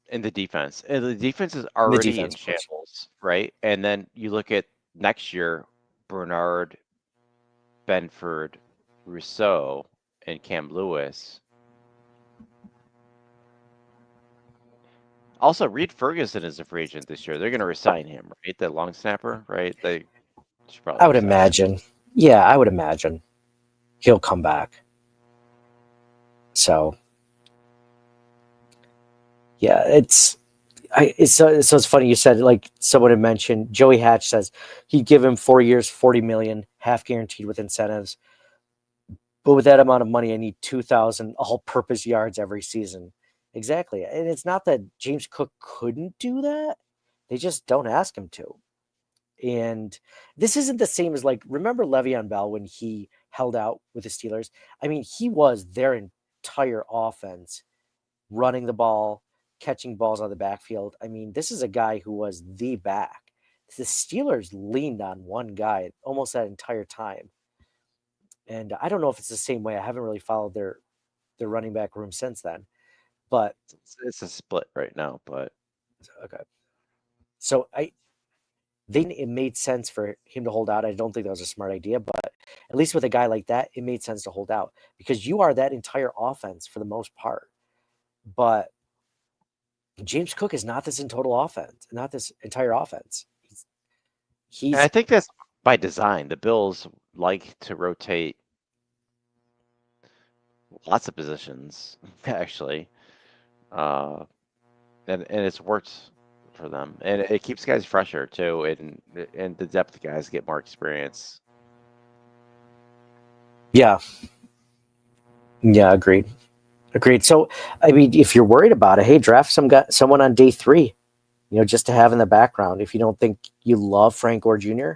In the defense. And the defense is The already defense, in shambles, right? And then you look at next year, Bernard, Benford, Rousseau, and Cam Lewis. Also, Reed Ferguson is a free agent this year. They're going to resign him, right? The long snapper, right? They should probably I would resign him. imagine. Yeah, I would imagine he'll come back. So, yeah, it's funny you said, like, someone had mentioned, Joey Hatch says he'd give him 4 years, $40 million, half guaranteed with incentives. But with that amount of money, I need 2,000 all-purpose yards every season. Exactly. And it's not that James Cook couldn't do that. They just don't ask him to. And this isn't the same as, like, remember Le'Veon Bell when he held out with the Steelers? I mean, he was their entire offense, running the ball, catching balls out of the backfield. I mean, this is a guy who was the back. The Steelers leaned on one guy almost that entire time. And I don't know if it's the same way. I haven't really followed their running back room since then. But It's a split right now, but okay. So it made sense for him to hold out. I don't think that was a smart idea, but at least with a guy like that, it made sense to hold out because you are that entire offense for the most part. But James Cook is not this in total offense, not this entire offense. and I think that's by design. The Bills like to rotate lots of positions, actually. And it's worked for them. And it keeps guys fresher, too. And the depth guys get more experience. Yeah. Yeah, agreed. So, I mean, if you're worried about it, hey, draft someone on day 3, just to have in the background. If you don't think you love Frank Gore Jr.,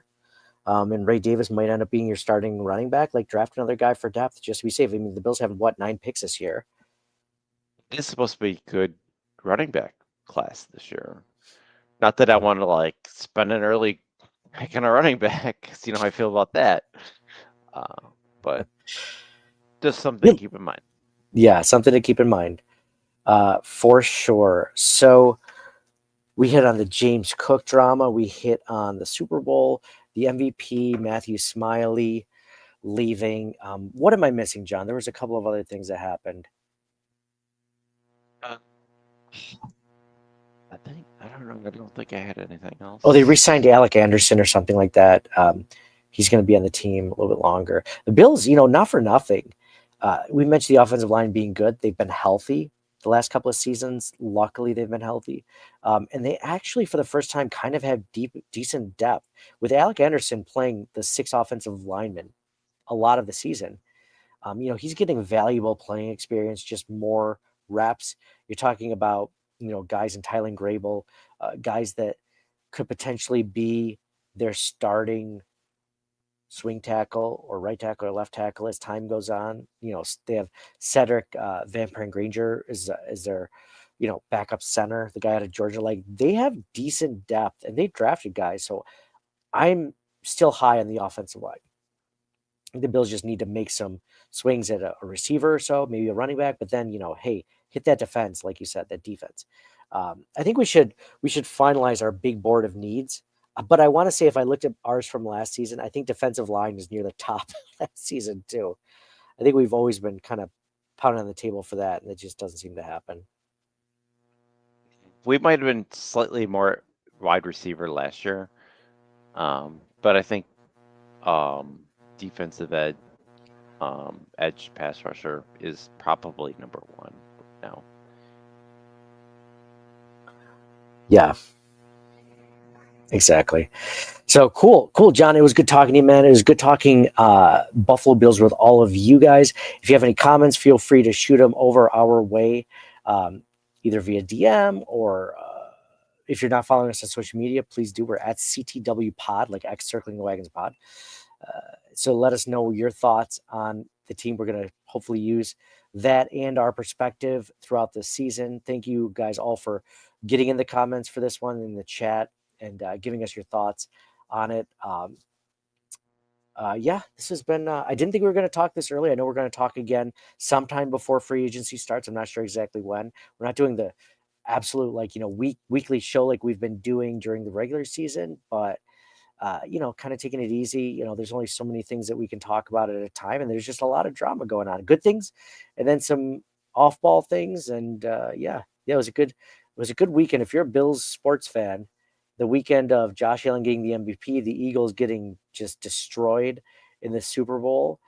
and Ray Davis might end up being your starting running back, like draft another guy for depth just to be safe. I mean, the Bills have 9 picks this year. It's supposed to be good running back class this year. Not that I want to like spend an early pick on a running back, because you know how I feel about that. But just something to keep in mind. Yeah, something to keep in mind, for sure. So we hit on the James Cook drama. We hit on the Super Bowl, the MVP, Matthew Smiley leaving. What am I missing, John? There was a couple of other things that happened. I don't think I had anything else. Oh, they re-signed Alec Anderson or something like that. He's going to be on the team a little bit longer. The Bills, not for nothing. We mentioned the offensive line being good. They've been healthy the last couple of seasons. Luckily, they've been healthy. And they actually, for the first time, kind of have decent depth. With Alec Anderson playing the 6th offensive lineman a lot of the season, he's getting valuable playing experience, just more reps. You're talking about, guys in Tylen Grable, guys that could potentially be their starting swing tackle or right tackle or left tackle as time goes on. They have Cedric Van Granger is their, backup center, the guy out of Georgia. Like, they have decent depth and they drafted guys. So I'm still high on the offensive line. The Bills just need to make some swings at a receiver or so, maybe a running back, but then, hey, hit that defense, like you said, that defense. I think we should finalize our big board of needs. But I want to say, if I looked at ours from last season, I think defensive line is near the top that season too. I think we've always been kind of pounding on the table for that, and it just doesn't seem to happen. We might have been slightly more wide receiver last year, but I think defensive edge pass rusher is probably number 1 now. Yeah. Exactly. So cool, John. It was good talking to you, man. It was good talking Buffalo Bills with all of you guys. If you have any comments, feel free to shoot them over our way, either via DM or if you're not following us on social media, please do. We're at CTW Pod, like X Circling the Wagons Pod. So let us know your thoughts on the team. We're going to hopefully use that and our perspective throughout the season. Thank you guys all for getting in the comments for this one in the chat and giving us your thoughts on it. This has been, I didn't think we were going to talk this early. I know we're going to talk again sometime before free agency starts. I'm not sure exactly when. We're not doing the absolute, weekly show like we've been doing during the regular season, but, kind of taking it easy. There's only so many things that we can talk about at a time, and there's just a lot of drama going on, good things, and then some off ball things. And it was a good weekend. If you're a Bills sports fan, the weekend of Josh Allen getting the MVP, the Eagles getting just destroyed in the Super Bowl,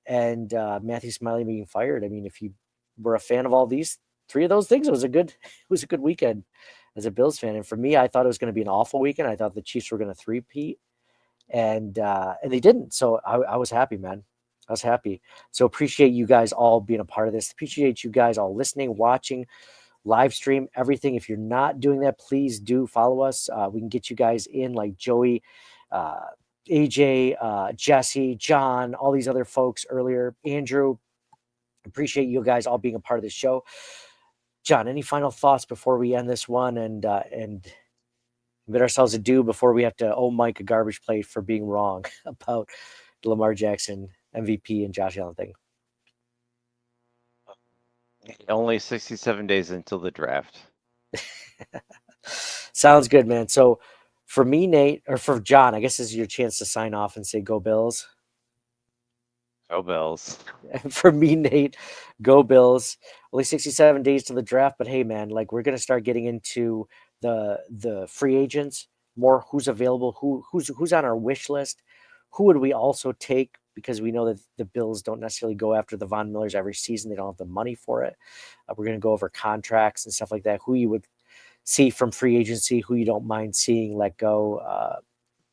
and Matthew Smiley being fired. I mean, if you were a fan of all these three of those things, it was a good weekend as a Bills fan. And for me, I thought it was going to be an awful weekend. I thought the Chiefs were going to three-peat, and they didn't. So I was happy, man. I was happy. So appreciate you guys all being a part of this. Appreciate you guys all listening, watching, live stream, everything. If you're not doing that, please do follow us. We can get you guys in, like Joey, AJ, Jesse, John, all these other folks earlier. Andrew, appreciate you guys all being a part of the show. John, any final thoughts before we end this one and bid ourselves adieu before we have to owe Mike a garbage plate for being wrong about the Lamar Jackson MVP and Josh Allen thing? Only 67 days until the draft. Sounds good, man. So for me, Nate, or for John, I guess this is your chance to sign off and say go Bills. Go Bills. For me, Nate, go Bills. Only 67 days to the draft, but hey, man, we're going to start getting into the free agents, more who's available, who's on our wish list, who would we also take, because we know that the Bills don't necessarily go after the Von Millers every season. They don't have the money for it. We're going to go over contracts and stuff like that, who you would see from free agency, who you don't mind seeing let go.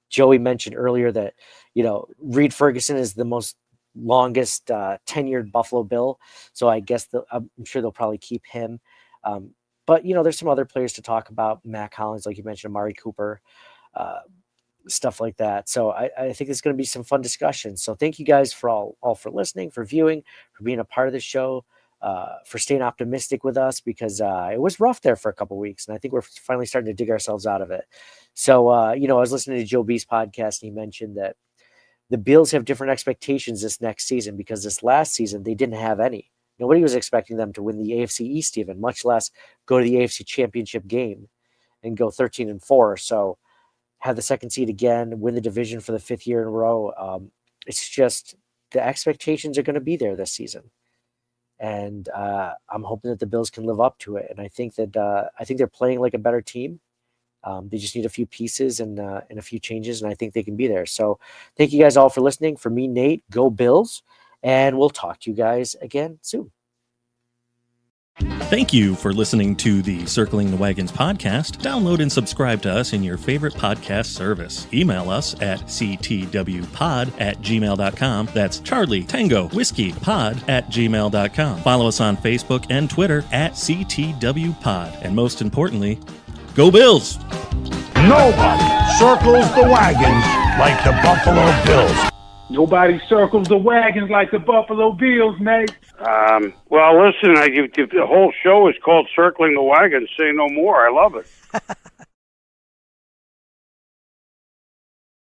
Joey mentioned earlier that, Reed Ferguson is the most longest tenured Buffalo Bill. So I guess I'm sure they'll probably keep him. But, there's some other players to talk about. Mac Hollins, like you mentioned, Amari Cooper, stuff like that. So I think it's going to be some fun discussions. So thank you guys for all for listening, for viewing, for being a part of the show, for staying optimistic with us, because it was rough there for a couple of weeks, and I think we're finally starting to dig ourselves out of it. So I was listening to Joe B's podcast, and he mentioned that the Bills have different expectations this next season, because this last season they didn't have any. Nobody was expecting them to win the AFC East even, much less go to the AFC Championship game and go 13-4. So have the second seed again, win the division for the fifth year in a row. It's just the expectations are going to be there this season. And I'm hoping that the Bills can live up to it. And I think that they're playing like a better team. They just need a few pieces and a few changes, and I think they can be there. So thank you guys all for listening. For me, Nate, go Bills, and we'll talk to you guys again soon. Thank you for listening to the Circling the Wagons podcast. Download and subscribe to us in your favorite podcast service. Email us at ctwpod@gmail.com. That's Charlie Tango Whiskey Pod@gmail.com. Follow us on Facebook and Twitter at CTWPod. And most importantly, go Bills! Nobody circles the wagons like the Buffalo Bills. Nobody circles the wagons like the Buffalo Bills, Nate. Well, listen, the whole show is called Circling the Wagons. Say no more. I love it.